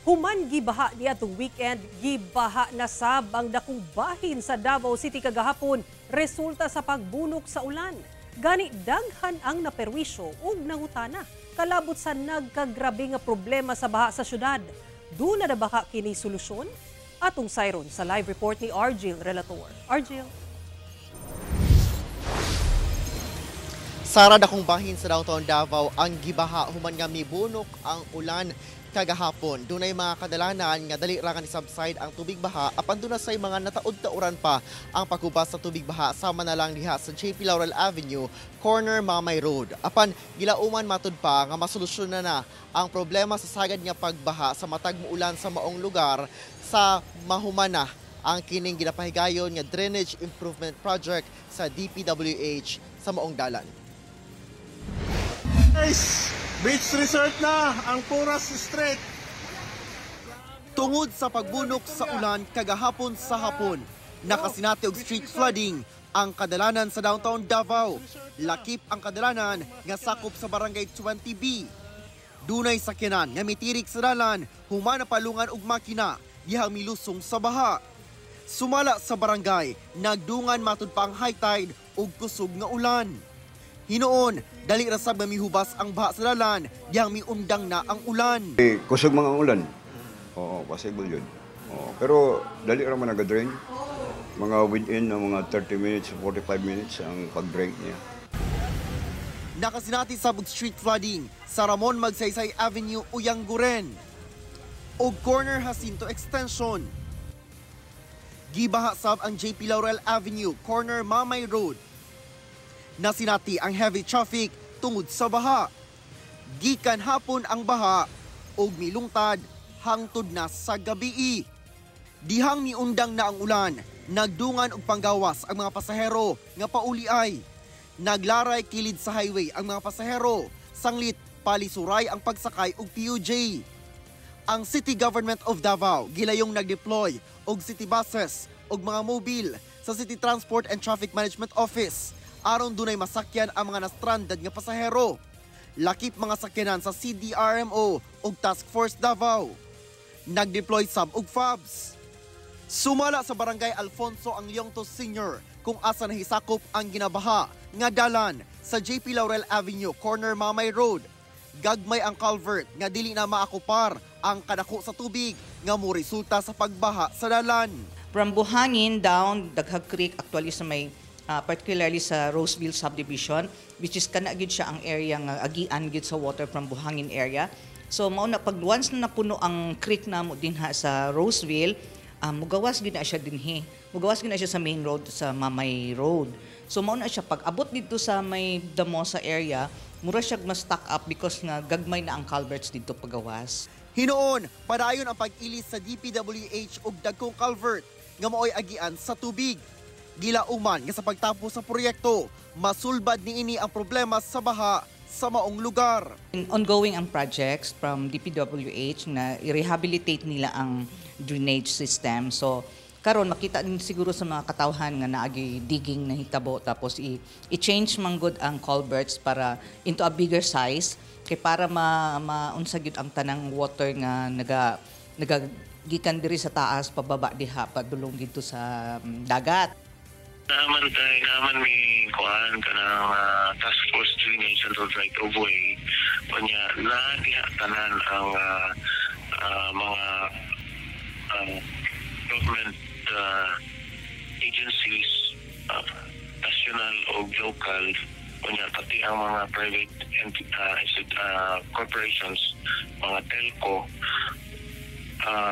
Human gibaha niadtong weekend, gibaha na sab ang dakong bahin sa Davao City kagahapon resulta sa pagbunok sa ulan. Gani daghan ang naperwisyo ug nangutana kalabot sa nagkagrabe nga problema sa baha sa syudad. Duna na baka kini solusyon? Atong sayron sa live report ni Argil Relator. Argil. Sara dakong bahin sa downtown Davao ang gibaha human nga mibunok ang ulan kagahapon. Dunay mga kadalanan nga dali ra nga ni subside ang tubig baha apan duna say mga nataod-tauran pa ang pagubas sa tubig baha sama na lang diha sa JP Laurel Avenue, corner Mamay Road. Apan gilauman matud pa nga masolusyon na ang problema sa sagad nga pagbaha sa matag muulan sa maong lugar sa mahumana ang kining ginapahigayon nga drainage improvement project sa DPWH sa maong dalan. Guys, beach resort na ang Puras Street. Tungod sa pagbunok sa ulan kagahapon sa hapon, nakasinati og street flooding ang kadalanan sa downtown Davao. Lakip ang kadalanan nga sakop sa barangay 20B. Dunay sakyanan nga mitirik sa dalan, humana palungan og makina, dihang milusong sa baha. Sumala sa barangay, nagdungan matud pa ang high tide ug kusog nga ulan. Hinoon, dali ra sab nga mihubas ang baha sa dalan, diyang miundang na ang ulan. Kusog mga ulan. Oo, possible yun. Oo, pero dali ra man nag-drain. Mga within ng mga 30 minutes, 45 minutes ang pag-drain niya. Nakasinati sa street flooding sa Ramon Magsaysay Avenue, Uyangguren o corner Jacinto Extension. Gibaha sab ang JP Laurel Avenue, corner Mamay Road. Nasinati ang heavy traffic tungod sa baha. Gikan hapon ang baha ug milungtad hangtod na sa gabii. Dihang miundang na ang ulan, nagdungan og panggawas ang mga pasahero nga pauliay. Naglaray kilid sa highway ang mga pasahero, sanglit palisuray ang pagsakay og PUJ. Ang City Government of Davao gilayong nagdeploy og city buses og mga mobile sa City Transport and Traffic Management Office aron dunay masakyan ang mga na-stranded nga pasahero. Lakip mga sakyanan sa CDRMO ug Task Force Davao. Nagdeploy sab og FABs. Sumala sa barangay Alfonso ang Leongtos Sr. kung asa nahisakop ang ginabaha nga dalan sa JP Laurel Avenue, corner Mamay Road. Gagmay ang culvert nga dili na maakupar ang kadako sa tubig nga moresulta sa pagbaha sa dalan. From Buhangin down Daghag Creek, actually sa may particularly sa Roseville subdivision, which is kana gid siya ang area nga agian gid sa water from Buhangin area. So mao na pag once na napuno ang creek namo dinha sa Roseville, mugawas gid na siya dinhi. Mugawas gid na siya sa main road sa Mamay Road. So mao na siya pag abot dito sa may Damosa area, mura siya ma-stock up because nga gagmay na ang culverts dito pagawas. Hinoon, padayon ang pag-ilis sa DPWH og dagkong culvert nga maoy agian sa tubig. Gilauman nga sa pagtapos sa proyekto, masulbad niini ang problema sa baha sa maong lugar. Ongoing ang projects from DPWH na i-rehabilitate nila ang drainage system. So karon makita din siguro sa mga katawhan nga naagi digging na hitabo tapos i-change man gud ang culverts para into a bigger size kay para maunsa gyud ang tanang water nga gikan diri sa taas pababa diha padulong dito sa dagat. Naman may kuan kanang task force drainage and road right of way kanya na diha tanan ang mga government agencies national o local kanya pati ang mga private corporations, mga telco.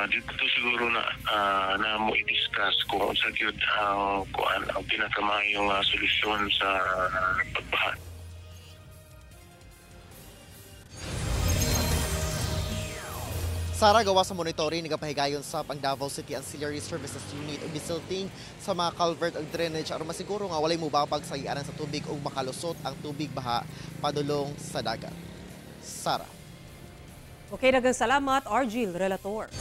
Dito siguro na mo i-discuss kung sa gyud ang pinakamayong solusyon sa pagbaha. Sara, gawa sa monitoring nagapahigayon sa ang Davao City Ancillary Services Unit o bisilting sa mga culvert ug drainage aron masiguro nga walay mubabag sa ianan sa tubig ug makalusot ang tubig baha padulong sa dagat. Sara. Okay, daghang salamat, Argil Relator.